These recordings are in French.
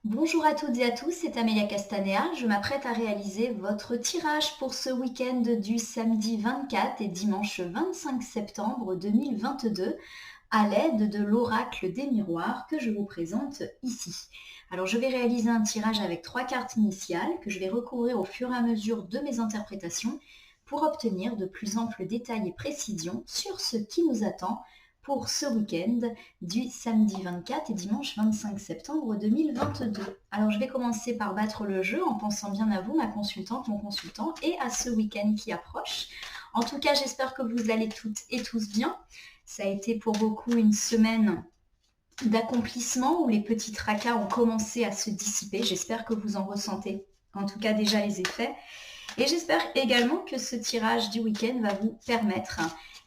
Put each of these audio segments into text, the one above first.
Bonjour à toutes et à tous, c'est Amélia Castanea. Je m'apprête à réaliser votre tirage pour ce week-end du samedi 24 et dimanche 25 septembre 2022 à l'aide de l'oracle des miroirs que je vous présente ici. Alors je vais réaliser un tirage avec 3 cartes initiales que je vais recouvrir au fur et à mesure de mes interprétations pour obtenir de plus amples détails et précisions sur ce qui nous attend pour ce week-end du samedi 24 et dimanche 25 septembre 2022. Alors je vais commencer par battre le jeu en pensant bien à vous, ma consultante, mon consultant, et à ce week-end qui approche. En tout cas, j'espère que vous allez toutes et tous bien. Ça a été pour beaucoup une semaine d'accomplissement où les petits tracas ont commencé à se dissiper. J'espère que vous en ressentez en tout cas déjà les effets. Et j'espère également que ce tirage du week-end va vous permettre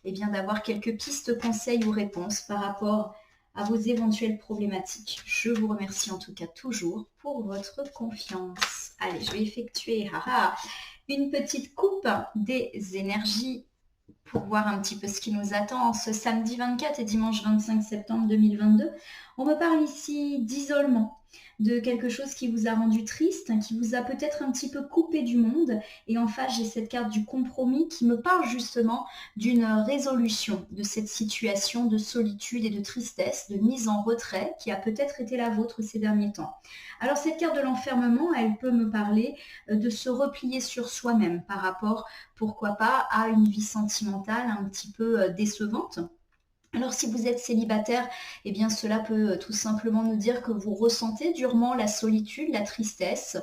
d'avoir quelques pistes, conseils ou réponses par rapport à vos éventuelles problématiques. Je vous remercie en tout cas toujours pour votre confiance. Allez, je vais effectuer une petite coupe des énergies pour voir un petit peu ce qui nous attend ce samedi 24 et dimanche 25 septembre 2022. On me parle ici d'isolement, de quelque chose qui vous a rendu triste, qui vous a peut-être un petit peu coupé du monde. Et en face, j'ai cette carte du compromis qui me parle justement d'une résolution de cette situation de solitude et de tristesse, de mise en retrait qui a peut-être été la vôtre ces derniers temps. Alors cette carte de l'enfermement, elle peut me parler de se replier sur soi-même par rapport, pourquoi pas, à une vie sentimentale un petit peu décevante. Alors si vous êtes célibataire, eh bien cela peut tout simplement nous dire que vous ressentez durement la solitude, la tristesse.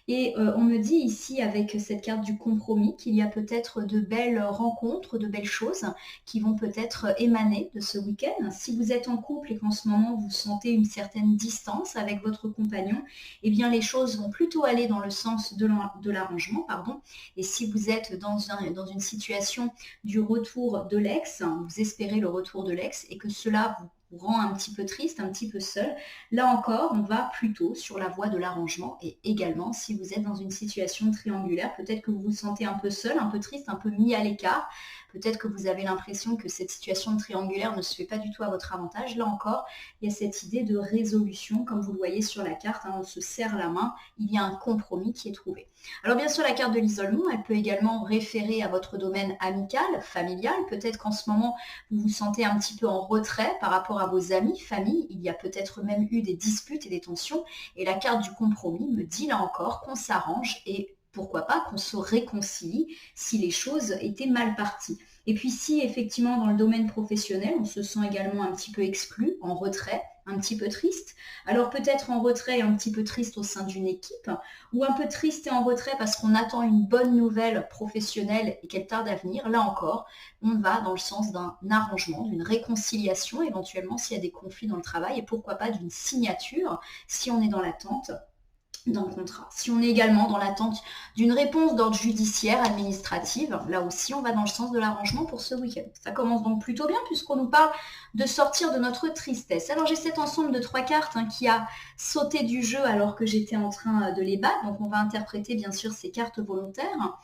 Et on me dit ici avec cette carte du compromis qu'il y a peut-être de belles rencontres, de belles choses qui vont peut-être émaner de ce week-end. Si vous êtes en couple et qu'en ce moment vous sentez une certaine distance avec votre compagnon, eh bien les choses vont plutôt aller dans le sens de l'arrangement, pardon. Et si vous êtes dans une situation du retour de l'ex, vous espérez le retour de l'ex, et que cela vous rend un petit peu triste, un petit peu seul, là encore, on va plutôt sur la voie de l'arrangement. Et également, si vous êtes dans une situation triangulaire, peut-être que vous vous sentez un peu seul, un peu triste, un peu mis à l'écart, peut-être que vous avez l'impression que cette situation triangulaire ne se fait pas du tout à votre avantage. Là encore, il y a cette idée de résolution, comme vous le voyez sur la carte, on se serre la main, il y a un compromis qui est trouvé. Alors bien sûr, la carte de l'isolement, elle peut également référer à votre domaine amical, familial. Peut-être qu'en ce moment, vous vous sentez un petit peu en retrait par rapport à vos amis, famille. Il y a peut-être même eu des disputes et des tensions. Et la carte du compromis me dit là encore qu'on s'arrange et pourquoi pas qu'on se réconcilie si les choses étaient mal parties. Et puis si effectivement dans le domaine professionnel, on se sent également un petit peu exclu, en retrait, un petit peu triste, alors peut-être en retrait et un petit peu triste au sein d'une équipe, ou un peu triste et en retrait parce qu'on attend une bonne nouvelle professionnelle et qu'elle tarde à venir, là encore, on va dans le sens d'un arrangement, d'une réconciliation, éventuellement s'il y a des conflits dans le travail, et pourquoi pas d'une signature si on est dans l'attente d'un contrat. Si on est également dans l'attente d'une réponse d'ordre judiciaire, administrative, là aussi on va dans le sens de l'arrangement pour ce week-end. Ça commence donc plutôt bien puisqu'on nous parle de sortir de notre tristesse. Alors j'ai cet ensemble de 3 cartes qui a sauté du jeu alors que j'étais en train de les battre, donc on va interpréter bien sûr ces cartes volontaires.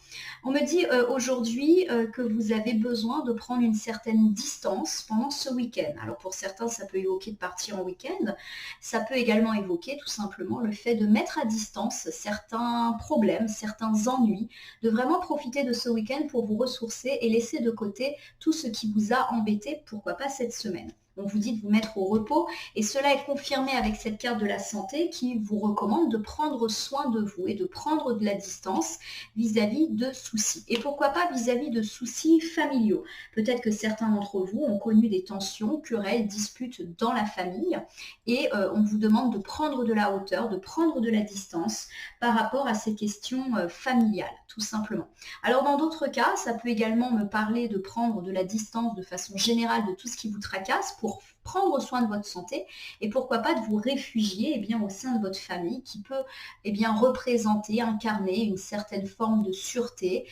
On me dit aujourd'hui que vous avez besoin de prendre une certaine distance pendant ce week-end. Alors pour certains ça peut évoquer de partir en week-end, ça peut également évoquer tout simplement le fait de mettre à distance certains problèmes, certains ennuis, de vraiment profiter de ce week-end pour vous ressourcer et laisser de côté tout ce qui vous a embêté, pourquoi pas cette semaine. On vous dit de vous mettre au repos et cela est confirmé avec cette carte de la santé qui vous recommande de prendre soin de vous et de prendre de la distance vis-à-vis de soucis. Et pourquoi pas vis-à-vis de soucis familiaux. Peut-être que certains d'entre vous ont connu des tensions, querelles, disputes dans la famille et on vous demande de prendre de la hauteur, de prendre de la distance par rapport à ces questions familiales, tout simplement. Alors dans d'autres cas, ça peut également me parler de prendre de la distance de façon générale de tout ce qui vous tracasse pour prendre soin de votre santé et pourquoi pas de vous réfugier au sein de votre famille qui peut représenter, incarner une certaine forme de sûreté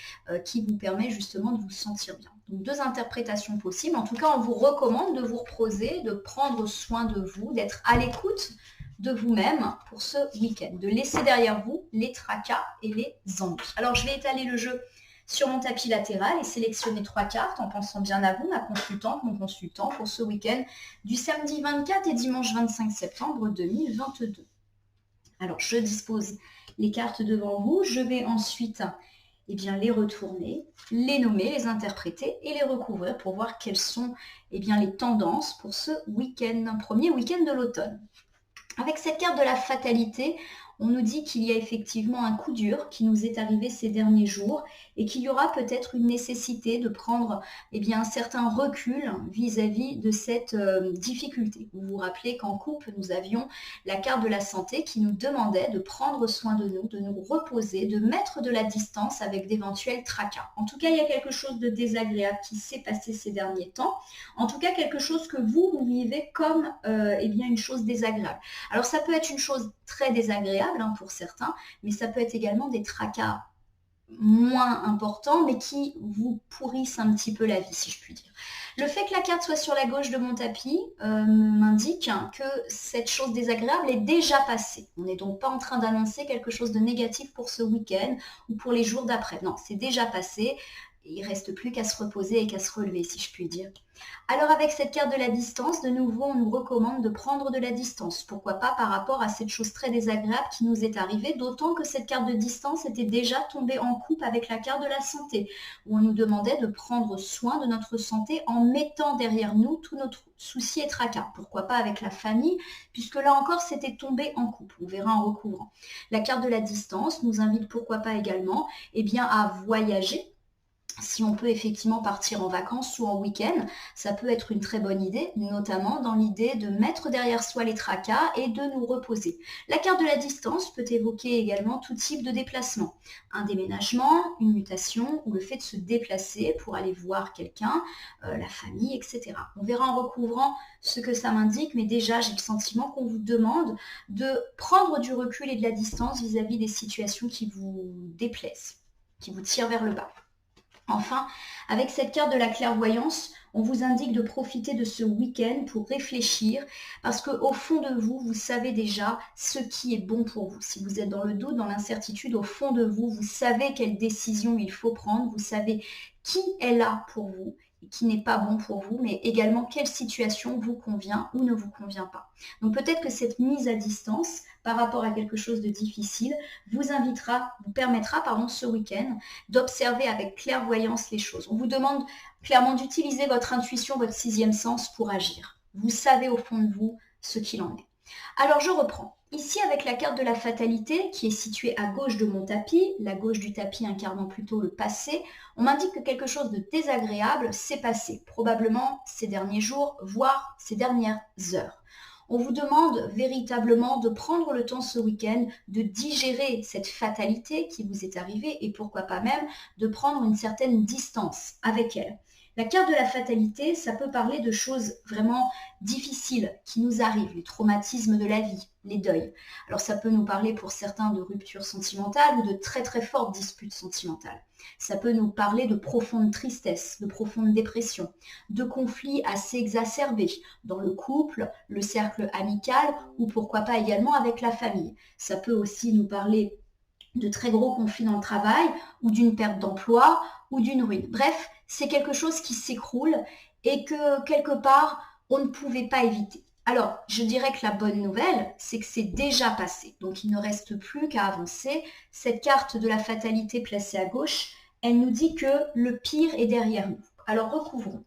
qui vous permet justement de vous sentir bien. Donc 2 interprétations possibles. En tout cas, on vous recommande de vous reposer, de prendre soin de vous, d'être à l'écoute de vous-même pour ce week-end, de laisser derrière vous les tracas et les ennuis. Alors je vais étaler le jeu sur mon tapis latéral et sélectionner 3 cartes en pensant bien à vous, ma consultante, mon consultant, pour ce week-end du samedi 24 et dimanche 25 septembre 2022. Alors, je dispose les cartes devant vous. Je vais ensuite les retourner, les nommer, les interpréter et les recouvrir pour voir quelles sont les tendances pour ce week-end, premier week-end de l'automne. Avec cette carte de la fatalité, on nous dit qu'il y a effectivement un coup dur qui nous est arrivé ces derniers jours et qu'il y aura peut-être une nécessité de prendre un certain recul vis-à-vis de cette difficulté. Vous vous rappelez qu'en couple, nous avions la carte de la santé qui nous demandait de prendre soin de nous reposer, de mettre de la distance avec d'éventuels tracas. En tout cas, il y a quelque chose de désagréable qui s'est passé ces derniers temps. En tout cas, quelque chose que vous vivez comme une chose désagréable. Alors, ça peut être une chose très désagréable pour certains, mais ça peut être également des tracas moins importants, mais qui vous pourrissent un petit peu la vie, si je puis dire. Le fait que la carte soit sur la gauche de mon tapis m'indique que cette chose désagréable est déjà passée. On n'est donc pas en train d'annoncer quelque chose de négatif pour ce week-end ou pour les jours d'après. Non, c'est déjà passé. Il ne reste plus qu'à se reposer et qu'à se relever, si je puis dire. Alors avec cette carte de la distance, de nouveau, on nous recommande de prendre de la distance. Pourquoi pas par rapport à cette chose très désagréable qui nous est arrivée, d'autant que cette carte de distance était déjà tombée en couple avec la carte de la santé, où on nous demandait de prendre soin de notre santé en mettant derrière nous tous nos soucis et tracas. Pourquoi pas avec la famille, puisque là encore, c'était tombé en couple. On verra en recouvrant. La carte de la distance nous invite pourquoi pas également à voyager. Si on peut effectivement partir en vacances ou en week-end, ça peut être une très bonne idée, notamment dans l'idée de mettre derrière soi les tracas et de nous reposer. La carte de la distance peut évoquer également tout type de déplacement. Un déménagement, une mutation ou le fait de se déplacer pour aller voir quelqu'un, la famille, etc. On verra en recouvrant ce que ça m'indique, mais déjà j'ai le sentiment qu'on vous demande de prendre du recul et de la distance vis-à-vis des situations qui vous déplaisent, qui vous tirent vers le bas. Enfin, avec cette carte de la clairvoyance, on vous indique de profiter de ce week-end pour réfléchir parce qu'au fond de vous, vous savez déjà ce qui est bon pour vous. Si vous êtes dans le doute, dans l'incertitude, au fond de vous, vous savez quelle décision il faut prendre, vous savez qui est là pour vous et qui n'est pas bon pour vous, mais également quelle situation vous convient ou ne vous convient pas. Donc peut-être que cette mise à distance par rapport à quelque chose de difficile vous permettra ce week-end d'observer avec clairvoyance les choses. On vous demande clairement d'utiliser votre intuition, votre sixième sens pour agir. Vous savez au fond de vous ce qu'il en est. Alors je reprends. Ici avec la carte de la fatalité qui est située à gauche de mon tapis, la gauche du tapis incarnant plutôt le passé, on m'indique que quelque chose de désagréable s'est passé, probablement ces derniers jours, voire ces dernières heures. On vous demande véritablement de prendre le temps ce week-end de digérer cette fatalité qui vous est arrivée et pourquoi pas même de prendre une certaine distance avec elle. La carte de la fatalité, ça peut parler de choses vraiment difficiles qui nous arrivent, les traumatismes de la vie, les deuils. Alors ça peut nous parler pour certains de ruptures sentimentales ou de très très fortes disputes sentimentales. Ça peut nous parler de profonde tristesse, de profonde dépression, de conflits assez exacerbés dans le couple, le cercle amical ou pourquoi pas également avec la famille. Ça peut aussi nous parler de très gros conflits dans le travail ou d'une perte d'emploi ou d'une ruine. Bref, c'est quelque chose qui s'écroule et que quelque part, on ne pouvait pas éviter. Alors, je dirais que la bonne nouvelle, c'est que c'est déjà passé. Donc, il ne reste plus qu'à avancer. Cette carte de la fatalité placée à gauche, elle nous dit que le pire est derrière nous. Alors, recouvrons.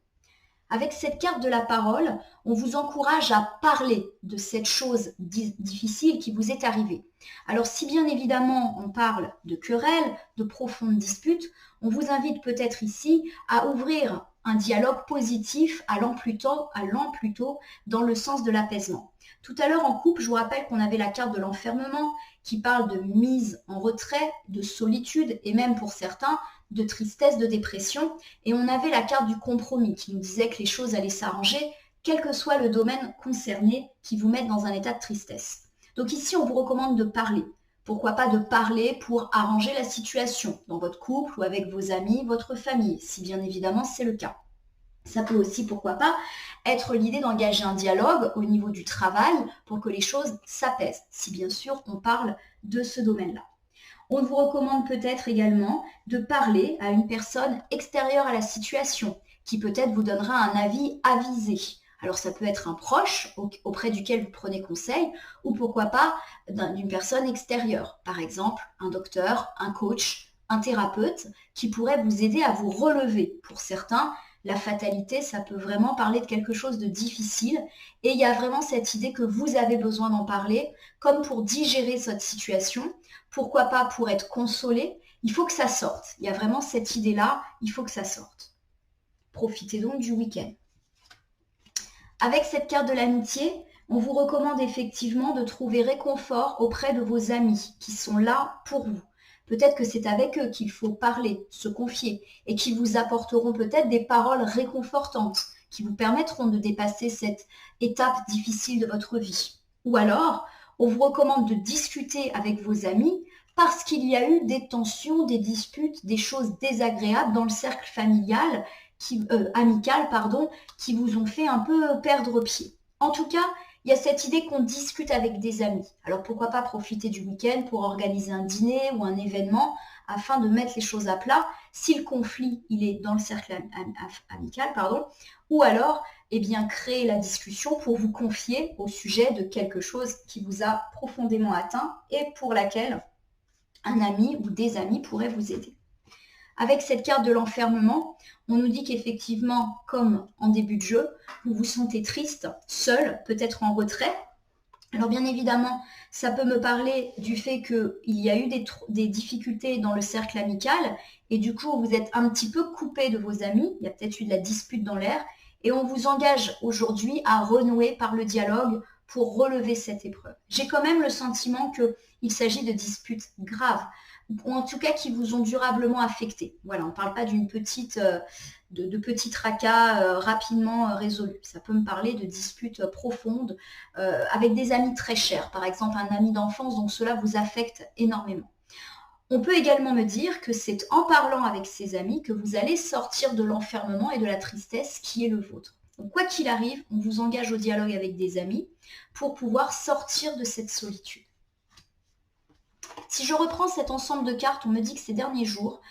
Avec cette carte de la parole, on vous encourage à parler de cette chose difficile qui vous est arrivée. Alors si bien évidemment on parle de querelles, de profondes disputes, on vous invite peut-être ici à ouvrir un dialogue positif allant plutôt dans le sens de l'apaisement. Tout à l'heure en couple, je vous rappelle qu'on avait la carte de l'enfermement qui parle de mise en retrait, de solitude et même pour certains de tristesse, de dépression. Et on avait la carte du compromis qui nous disait que les choses allaient s'arranger, quel que soit le domaine concerné qui vous mette dans un état de tristesse. Donc ici, on vous recommande de parler. Pourquoi pas de parler pour arranger la situation dans votre couple ou avec vos amis, votre famille, si bien évidemment c'est le cas. Ça peut aussi, pourquoi pas, être l'idée d'engager un dialogue au niveau du travail pour que les choses s'apaisent, si bien sûr on parle de ce domaine-là. On vous recommande peut-être également de parler à une personne extérieure à la situation, qui peut-être vous donnera un avis avisé, Alors ça peut être un proche auprès duquel vous prenez conseil, ou pourquoi pas d'une personne extérieure, par exemple un docteur, un coach, un thérapeute, qui pourrait vous aider à vous relever. Pour certains, la fatalité, ça peut vraiment parler de quelque chose de difficile, et il y a vraiment cette idée que vous avez besoin d'en parler, comme pour digérer cette situation, pourquoi pas pour être consolé. Il faut que ça sorte. Il y a vraiment cette idée-là, il faut que ça sorte. Profitez donc du week-end. Avec cette carte de l'amitié, on vous recommande effectivement de trouver réconfort auprès de vos amis qui sont là pour vous. Peut-être que c'est avec eux qu'il faut parler, se confier, et qui vous apporteront peut-être des paroles réconfortantes qui vous permettront de dépasser cette étape difficile de votre vie. Ou alors, on vous recommande de discuter avec vos amis parce qu'il y a eu des tensions, des disputes, des choses désagréables dans le cercle familial, amical, qui vous ont fait un peu perdre pied. En tout cas, il y a cette idée qu'on discute avec des amis. Alors pourquoi pas profiter du week-end pour organiser un dîner ou un événement afin de mettre les choses à plat si le conflit il est dans le cercle amical, ou alors créer la discussion pour vous confier au sujet de quelque chose qui vous a profondément atteint et pour laquelle un ami ou des amis pourraient vous aider. Avec cette carte de l'enfermement, on nous dit qu'effectivement, comme en début de jeu, vous vous sentez triste, seul, peut-être en retrait. Alors bien évidemment, ça peut me parler du fait qu'il y a eu des difficultés dans le cercle amical et du coup, vous êtes un petit peu coupé de vos amis. Il y a peut-être eu de la dispute dans l'air et on vous engage aujourd'hui à renouer par le dialogue pour relever cette épreuve. J'ai quand même le sentiment qu'il s'agit de disputes graves, ou en tout cas qui vous ont durablement affecté. Voilà, on ne parle pas d'une petite, de petits tracas rapidement résolus. Ça peut me parler de disputes profondes avec des amis très chers, par exemple un ami d'enfance, donc cela vous affecte énormément. On peut également me dire que c'est en parlant avec ses amis que vous allez sortir de l'enfermement et de la tristesse qui est le vôtre. Donc quoi qu'il arrive, on vous engage au dialogue avec des amis pour pouvoir sortir de cette solitude. Si je reprends cet ensemble de cartes, on me dit que ces derniers jours,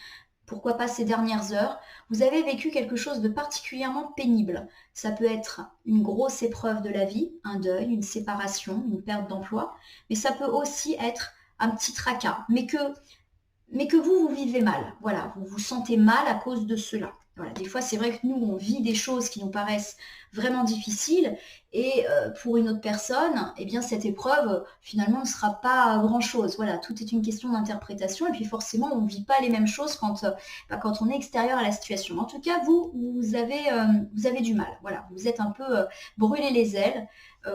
pourquoi pas ces dernières heures, vous avez vécu quelque chose de particulièrement pénible. Ça peut être une grosse épreuve de la vie, un deuil, une séparation, une perte d'emploi, mais ça peut aussi être un petit tracas, mais que vous vivez mal. Voilà, vous vous sentez mal à cause de cela. Voilà, des fois, c'est vrai que nous, on vit des choses qui nous paraissent vraiment difficiles et pour une autre personne, eh bien, cette épreuve, finalement, ne sera pas grand-chose. Voilà, tout est une question d'interprétation et puis forcément, on ne vit pas les mêmes choses quand on est extérieur à la situation. En tout cas, vous avez du mal. Voilà, vous êtes un peu brûlé les ailes,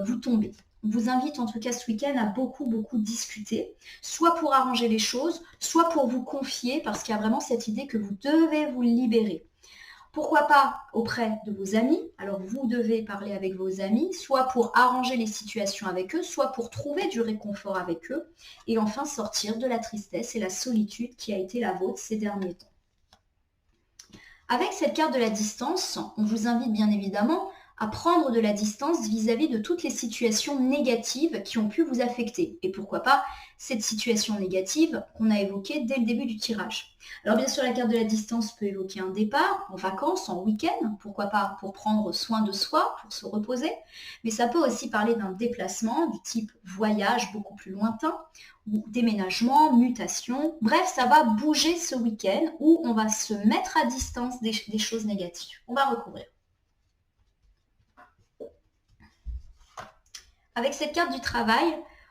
vous tombez. On vous invite en tout cas ce week-end à beaucoup discuter, soit pour arranger les choses, soit pour vous confier, parce qu'il y a vraiment cette idée que vous devez vous libérer. Pourquoi pas auprès de vos amis, alors vous devez parler avec vos amis, soit pour arranger les situations avec eux, soit pour trouver du réconfort avec eux, et enfin sortir de la tristesse et la solitude qui a été la vôtre ces derniers temps. Avec cette carte de la distance, on vous invite bien évidemment à prendre de la distance vis-à-vis de toutes les situations négatives qui ont pu vous affecter. Et pourquoi pas cette situation négative qu'on a évoquée dès le début du tirage. Alors bien sûr, la carte de la distance peut évoquer un départ en vacances, en week-end, pourquoi pas pour prendre soin de soi, pour se reposer, mais ça peut aussi parler d'un déplacement du type voyage beaucoup plus lointain, ou déménagement, mutation. Bref, ça va bouger ce week-end où on va se mettre à distance des choses négatives. On va recouvrir. Avec cette carte du travail,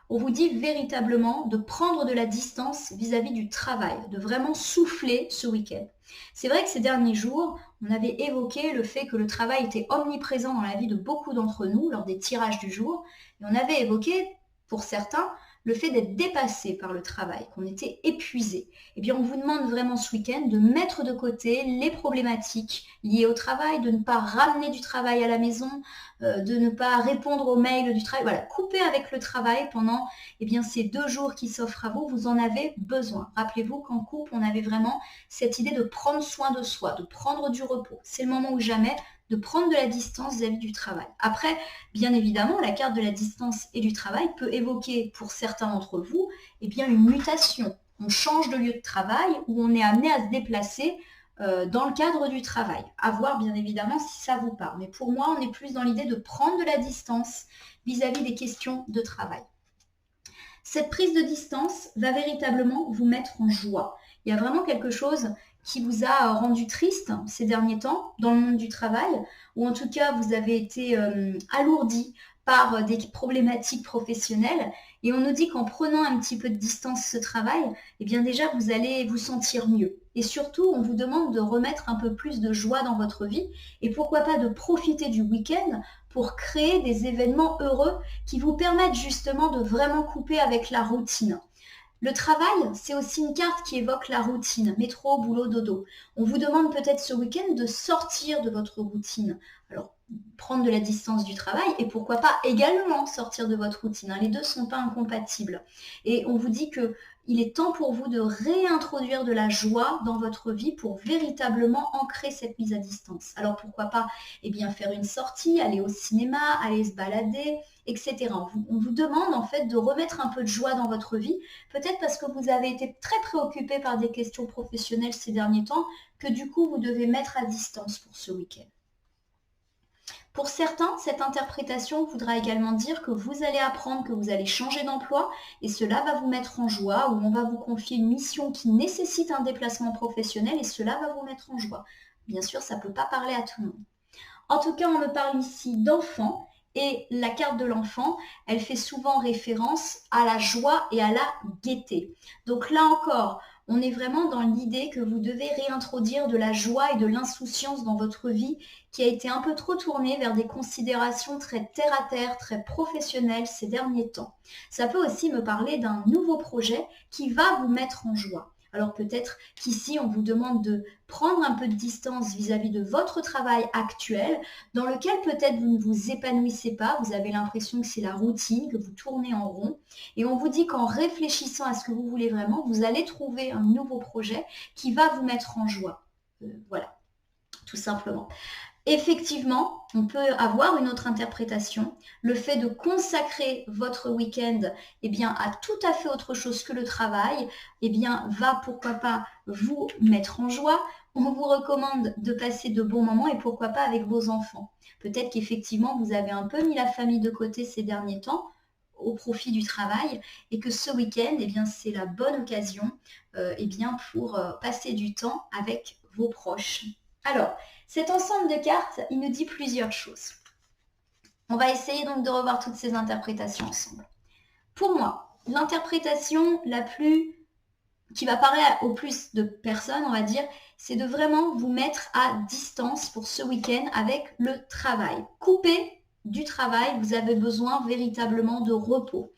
on vous dit véritablement de prendre de la distance vis-à-vis du travail, de vraiment souffler ce week-end. C'est vrai que ces derniers jours, on avait évoqué le fait que le travail était omniprésent dans la vie de beaucoup d'entre nous lors des tirages du jour, et on avait évoqué, pour certains, le fait d'être dépassé par le travail, qu'on était épuisé. Eh bien, on vous demande vraiment ce week-end de mettre de côté les problématiques liées au travail, de ne pas ramener du travail à la maison, de ne pas répondre aux mails du travail. Voilà, couper avec le travail pendant ces 2 jours qui s'offrent à vous, vous en avez besoin. Rappelez-vous qu'en couple, on avait vraiment cette idée de prendre soin de soi, de prendre du repos. C'est le moment ou jamais de prendre de la distance vis-à-vis du travail. Après, bien évidemment, la carte de la distance et du travail peut évoquer pour certains d'entre vous une mutation. On change de lieu de travail ou on est amené à se déplacer dans le cadre du travail. À voir bien évidemment si ça vous parle. Mais pour moi, on est plus dans l'idée de prendre de la distance vis-à-vis des questions de travail. Cette prise de distance va véritablement vous mettre en joie. Il y a vraiment quelque chose qui vous a rendu triste ces derniers temps dans le monde du travail, ou en tout cas vous avez été alourdi par des problématiques professionnelles, et on nous dit qu'en prenant un petit peu de distance ce travail, eh bien déjà vous allez vous sentir mieux. Et surtout, on vous demande de remettre un peu plus de joie dans votre vie, et pourquoi pas de profiter du week-end pour créer des événements heureux qui vous permettent justement de vraiment couper avec la routine. Le travail, c'est aussi une carte qui évoque la routine, métro, boulot, dodo. On vous demande peut-être ce week-end de sortir de votre routine. Alors, prendre de la distance du travail et pourquoi pas également sortir de votre routine. Les deux ne sont pas incompatibles. Et on vous dit qu'il est temps pour vous de réintroduire de la joie dans votre vie pour véritablement ancrer cette mise à distance. Alors pourquoi pas faire une sortie, aller au cinéma, aller se balader, etc. On vous demande en fait de remettre un peu de joie dans votre vie, peut-être parce que vous avez été très préoccupé par des questions professionnelles ces derniers temps, que du coup vous devez mettre à distance pour ce week-end. Pour certains, cette interprétation voudra également dire que vous allez apprendre que vous allez changer d'emploi et cela va vous mettre en joie, ou on va vous confier une mission qui nécessite un déplacement professionnel et cela va vous mettre en joie. Bien sûr, ça ne peut pas parler à tout le monde. En tout cas, on me parle ici d'enfants et la carte de l'enfant, elle fait souvent référence à la joie et à la gaieté. Donc là encore, on est vraiment dans l'idée que vous devez réintroduire de la joie et de l'insouciance dans votre vie qui a été un peu trop tournée vers des considérations très terre-à-terre, très professionnelles ces derniers temps. Ça peut aussi me parler d'un nouveau projet qui va vous mettre en joie. Alors peut-être qu'ici, on vous demande de prendre un peu de distance vis-à-vis de votre travail actuel, dans lequel peut-être vous ne vous épanouissez pas, vous avez l'impression que c'est la routine, que vous tournez en rond. Et on vous dit qu'en réfléchissant à ce que vous voulez vraiment, vous allez trouver un nouveau projet qui va vous mettre en joie. Voilà, tout simplement. Effectivement, on peut avoir une autre interprétation. Le fait de consacrer votre week-end à tout à fait autre chose que le travail, va pourquoi pas vous mettre en joie. On vous recommande de passer de bons moments et pourquoi pas avec vos enfants. Peut-être qu'effectivement, vous avez un peu mis la famille de côté ces derniers temps au profit du travail et que ce week-end, c'est la bonne occasion pour passer du temps avec vos proches. Alors, cet ensemble de cartes, il nous dit plusieurs choses. On va essayer donc de revoir toutes ces interprétations ensemble. Pour moi, l'interprétation qui va parler au plus de personnes, on va dire, c'est de vraiment vous mettre à distance pour ce week-end avec le travail. Coupé du travail, vous avez besoin véritablement de repos.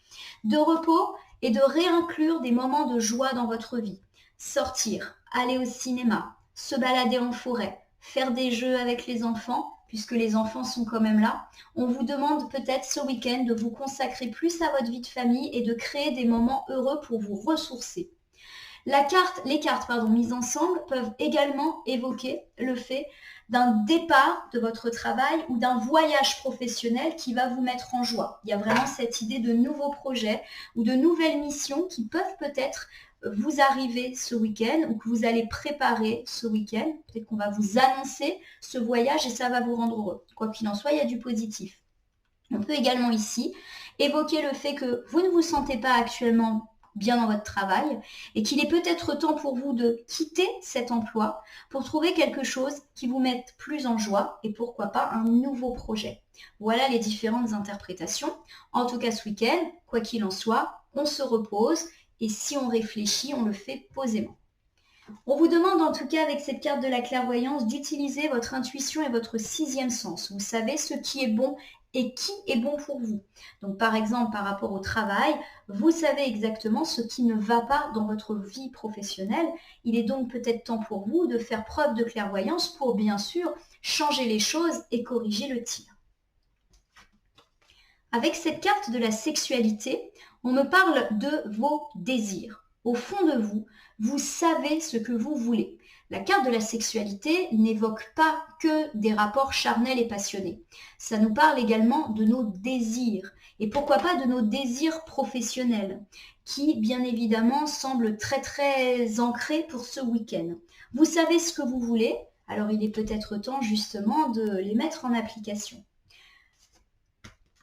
De repos et de réinclure des moments de joie dans votre vie. Sortir, aller au cinéma, se balader en forêt, faire des jeux avec les enfants, puisque les enfants sont quand même là. On vous demande peut-être ce week-end de vous consacrer plus à votre vie de famille et de créer des moments heureux pour vous ressourcer. Les cartes mises ensemble peuvent également évoquer le fait d'un départ de votre travail ou d'un voyage professionnel qui va vous mettre en joie. Il y a vraiment cette idée de nouveaux projets ou de nouvelles missions qui peuvent peut-être vous arriver ce week-end ou que vous allez préparer ce week-end. Peut-être qu'on va vous annoncer ce voyage et ça va vous rendre heureux. Quoi qu'il en soit, il y a du positif. On peut également ici évoquer le fait que vous ne vous sentez pas actuellement bien dans votre travail et qu'il est peut-être temps pour vous de quitter cet emploi pour trouver quelque chose qui vous mette plus en joie et pourquoi pas un nouveau projet. Voilà les différentes interprétations. En tout cas ce week-end, quoi qu'il en soit, on se repose et si on réfléchit, on le fait posément. On vous demande en tout cas avec cette carte de la clairvoyance d'utiliser votre intuition et votre sixième sens. Vous savez ce qui est bon et qui est bon pour vous. Donc par exemple, par rapport au travail, vous savez exactement ce qui ne va pas dans votre vie professionnelle. Il est donc peut-être temps pour vous de faire preuve de clairvoyance pour bien sûr changer les choses et corriger le tir. Avec cette carte de la sexualité, on me parle de vos désirs. Au fond de vous, vous savez ce que vous voulez. La carte de la sexualité n'évoque pas que des rapports charnels et passionnés. Ça nous parle également de nos désirs. Et pourquoi pas de nos désirs professionnels, qui bien évidemment semblent très très ancrés pour ce week-end. Vous savez ce que vous voulez, alors il est peut-être temps justement de les mettre en application.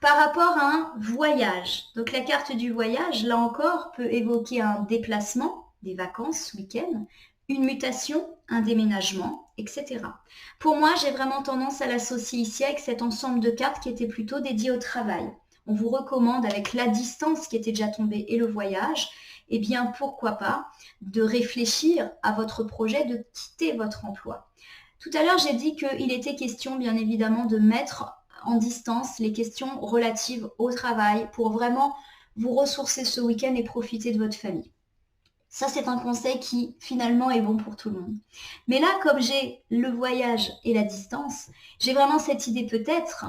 Par rapport à un voyage, donc la carte du voyage, là encore, peut évoquer un déplacement, des vacances, week-end, une mutation, un déménagement, etc. Pour moi, j'ai vraiment tendance à l'associer ici avec cet ensemble de cartes qui était plutôt dédié au travail. On vous recommande, avec la distance qui était déjà tombée et le voyage, eh bien, pourquoi pas, de réfléchir à votre projet de quitter votre emploi. Tout à l'heure, j'ai dit qu'il était question, bien évidemment, de mettre en distance les questions relatives au travail pour vraiment vous ressourcer ce week-end et profiter de votre famille. Ça, c'est un conseil qui, finalement, est bon pour tout le monde. Mais là, comme j'ai le voyage et la distance, j'ai vraiment cette idée peut-être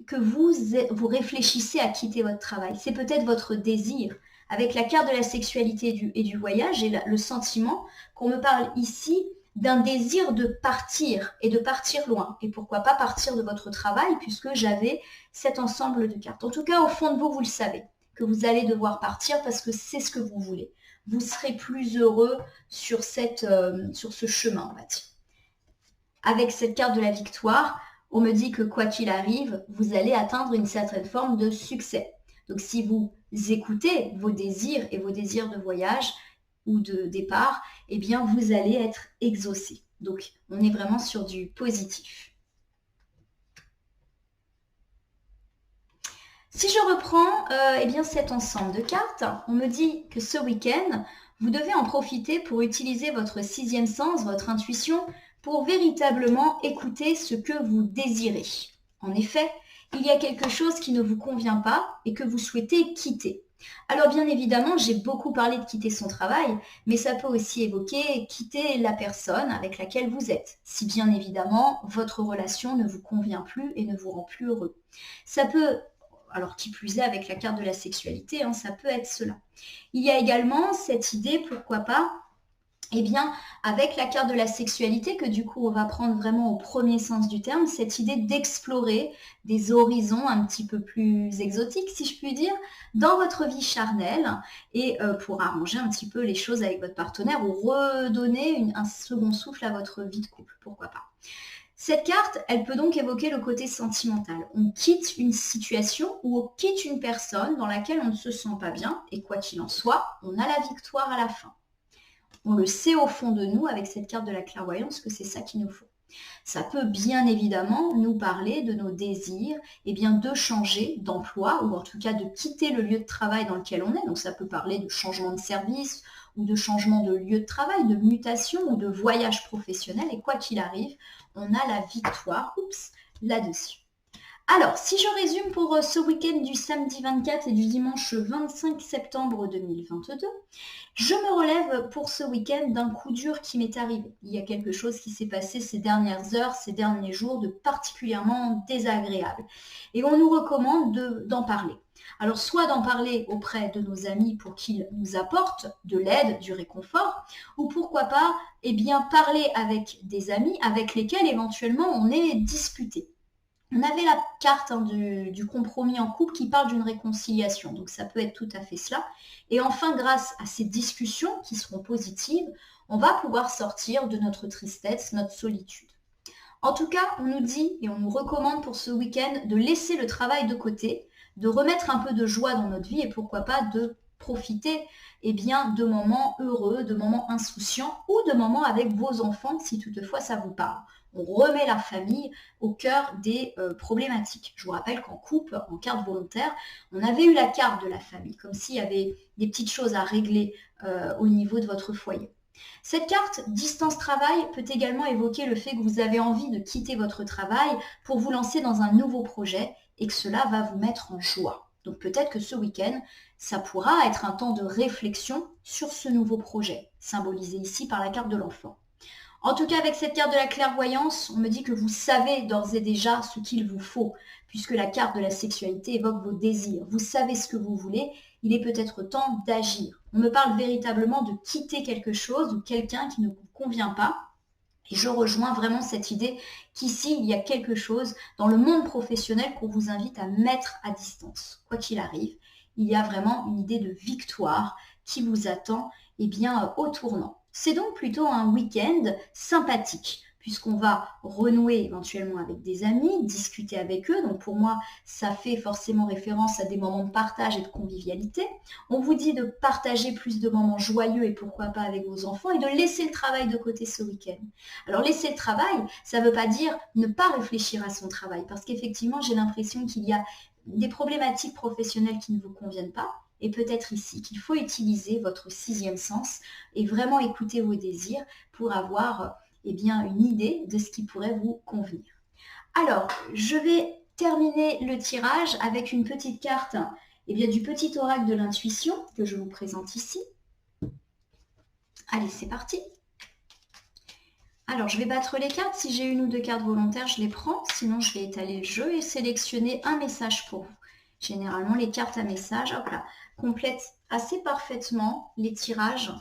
que vous réfléchissez à quitter votre travail. C'est peut-être votre désir. Avec la carte de la sexualité et du voyage, j'ai le sentiment qu'on me parle ici d'un désir de partir et de partir loin. Et pourquoi pas partir de votre travail puisque j'avais cet ensemble de cartes. En tout cas, au fond de vous, vous le savez, que vous allez devoir partir parce que c'est ce que vous voulez. Vous serez plus heureux sur ce chemin, on va dire. Avec cette carte de la victoire, on me dit que quoi qu'il arrive, vous allez atteindre une certaine forme de succès. Donc si vous écoutez vos désirs et vos désirs de voyage ou de départ, eh bien vous allez être exaucé. Donc on est vraiment sur du positif. Si je reprends eh bien cet ensemble de cartes, on me dit que ce week-end, vous devez en profiter pour utiliser votre sixième sens, votre intuition, pour véritablement écouter ce que vous désirez. En effet, il y a quelque chose qui ne vous convient pas et que vous souhaitez quitter. Alors bien évidemment, j'ai beaucoup parlé de quitter son travail, mais ça peut aussi évoquer quitter la personne avec laquelle vous êtes, si bien évidemment votre relation ne vous convient plus et ne vous rend plus heureux. Ça peut, alors qui plus est avec la carte de la sexualité, ça peut être cela. Il y a également cette idée, pourquoi pas, eh bien, avec la carte de la sexualité, que du coup, on va prendre vraiment au premier sens du terme, cette idée d'explorer des horizons un petit peu plus exotiques, si je puis dire, dans votre vie charnelle et pour arranger un petit peu les choses avec votre partenaire ou redonner un second souffle à votre vie de couple, pourquoi pas. Cette carte, elle peut donc évoquer le côté sentimental. On quitte une situation ou on quitte une personne dans laquelle on ne se sent pas bien et quoi qu'il en soit, on a la victoire à la fin. On le sait au fond de nous avec cette carte de la clairvoyance que c'est ça qu'il nous faut. Ça peut bien évidemment nous parler de nos désirs et bien de changer d'emploi ou en tout cas de quitter le lieu de travail dans lequel on est. Donc ça peut parler de changement de service ou de changement de lieu de travail, de mutation ou de voyage professionnel. Et quoi qu'il arrive, on a la victoire là-dessus. Alors, si je résume pour ce week-end du samedi 24 et du dimanche 25 septembre 2022, je me relève pour ce week-end d'un coup dur qui m'est arrivé. Il y a quelque chose qui s'est passé ces dernières heures, ces derniers jours de particulièrement désagréable. Et on nous recommande d'en parler. Alors, soit d'en parler auprès de nos amis pour qu'ils nous apportent de l'aide, du réconfort, ou pourquoi pas, eh bien, parler avec des amis avec lesquels éventuellement on est disputé. On avait la carte du compromis en couple qui parle d'une réconciliation, donc ça peut être tout à fait cela. Et enfin, grâce à ces discussions qui seront positives, on va pouvoir sortir de notre tristesse, notre solitude. En tout cas, on nous dit et on nous recommande pour ce week-end de laisser le travail de côté, de remettre un peu de joie dans notre vie et pourquoi pas de profiter de moments heureux, de moments insouciants ou de moments avec vos enfants si toutefois ça vous parle. On remet la famille au cœur des problématiques. Je vous rappelle qu'en couple, en carte volontaire, on avait eu la carte de la famille, comme s'il y avait des petites choses à régler au niveau de votre foyer. Cette carte distance travail peut également évoquer le fait que vous avez envie de quitter votre travail pour vous lancer dans un nouveau projet et que cela va vous mettre en joie. Donc peut-être que ce week-end, ça pourra être un temps de réflexion sur ce nouveau projet, symbolisé ici par la carte de l'enfant. En tout cas, avec cette carte de la clairvoyance, on me dit que vous savez d'ores et déjà ce qu'il vous faut, puisque la carte de la sexualité évoque vos désirs. Vous savez ce que vous voulez, il est peut-être temps d'agir. On me parle véritablement de quitter quelque chose ou quelqu'un qui ne vous convient pas. Et je rejoins vraiment cette idée qu'ici, il y a quelque chose dans le monde professionnel qu'on vous invite à mettre à distance. Quoi qu'il arrive, il y a vraiment une idée de victoire qui vous attend au tournant. C'est donc plutôt un week-end sympathique, puisqu'on va renouer éventuellement avec des amis, discuter avec eux. Donc pour moi, ça fait forcément référence à des moments de partage et de convivialité. On vous dit de partager plus de moments joyeux et pourquoi pas avec vos enfants et de laisser le travail de côté ce week-end. Alors laisser le travail, ça ne veut pas dire ne pas réfléchir à son travail, parce qu'effectivement, j'ai l'impression qu'il y a des problématiques professionnelles qui ne vous conviennent pas. Et peut-être ici qu'il faut utiliser votre sixième sens et vraiment écouter vos désirs pour avoir une idée de ce qui pourrait vous convenir. Alors, je vais terminer le tirage avec une petite carte du petit oracle de l'intuition que je vous présente ici. Allez, c'est parti. Alors, je vais battre les cartes. Si j'ai une ou deux cartes volontaires, je les prends. Sinon, je vais étaler le jeu et sélectionner un message pour vous. Généralement, les cartes à message, hop là, complètent assez parfaitement les tirages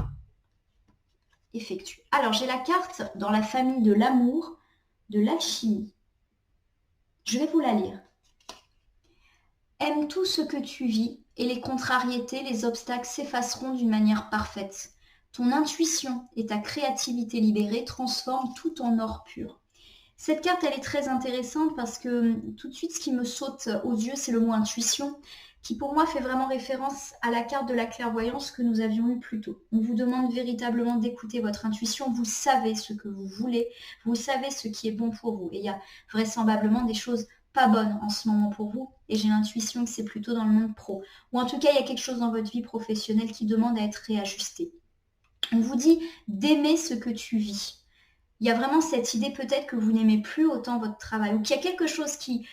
effectués. Alors, j'ai la carte dans la famille de l'amour, de l'alchimie. Je vais vous la lire. Aime tout ce que tu vis et les contrariétés, les obstacles s'effaceront d'une manière parfaite. Ton intuition et ta créativité libérée transforment tout en or pur. Cette carte, elle est très intéressante parce que tout de suite, ce qui me saute aux yeux, c'est le mot intuition, qui pour moi fait vraiment référence à la carte de la clairvoyance que nous avions eue plus tôt. On vous demande véritablement d'écouter votre intuition, vous savez ce que vous voulez, vous savez ce qui est bon pour vous. Et il y a vraisemblablement des choses pas bonnes en ce moment pour vous, et j'ai l'intuition que c'est plutôt dans le monde pro. Ou en tout cas, il y a quelque chose dans votre vie professionnelle qui demande à être réajusté. On vous dit d'aimer ce que tu vis. Il y a vraiment cette idée peut-être que vous n'aimez plus autant votre travail ou qu'il y a quelque chose qui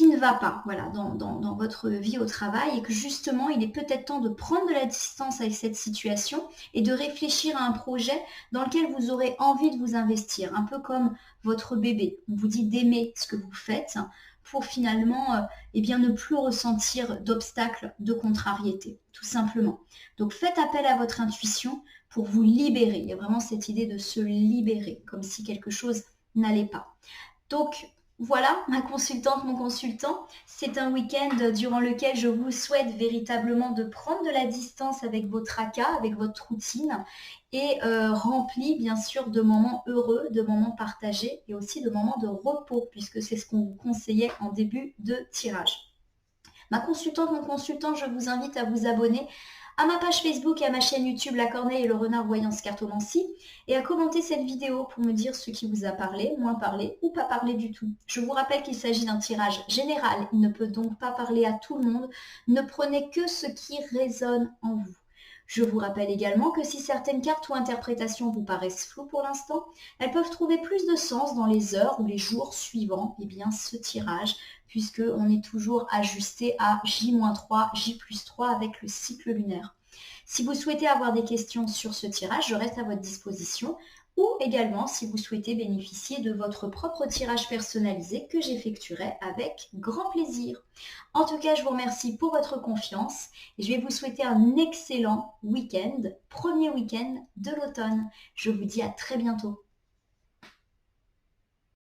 ne va pas dans votre vie au travail et que justement il est peut-être temps de prendre de la distance avec cette situation et de réfléchir à un projet dans lequel vous aurez envie de vous investir, un peu comme votre bébé. On vous dit d'aimer ce que vous faites pour finalement ne plus ressentir d'obstacles, de contrariétés, tout simplement. Donc faites appel à votre intuition pour vous libérer. Il y a vraiment cette idée de se libérer, comme si quelque chose n'allait pas. Donc voilà, ma consultante, mon consultant, c'est un week-end durant lequel je vous souhaite véritablement de prendre de la distance avec vos tracas, avec votre routine et rempli bien sûr de moments heureux, de moments partagés et aussi de moments de repos puisque c'est ce qu'on vous conseillait en début de tirage. Ma consultante, mon consultant, je vous invite à vous abonner à ma page Facebook et à ma chaîne YouTube La Corneille et le Renard Voyance Cartomancie et à commenter cette vidéo pour me dire ce qui vous a parlé, moins parlé ou pas parlé du tout. Je vous rappelle qu'il s'agit d'un tirage général, il ne peut donc pas parler à tout le monde, ne prenez que ce qui résonne en vous. Je vous rappelle également que si certaines cartes ou interprétations vous paraissent floues pour l'instant, elles peuvent trouver plus de sens dans les heures ou les jours suivant ce tirage, puisqu'on est toujours ajusté à J-3, J+3 avec le cycle lunaire. Si vous souhaitez avoir des questions sur ce tirage, je reste à votre disposition. Ou également si vous souhaitez bénéficier de votre propre tirage personnalisé que j'effectuerai avec grand plaisir. En tout cas, je vous remercie pour votre confiance et je vais vous souhaiter un excellent week-end, premier week-end de l'automne. Je vous dis à très bientôt.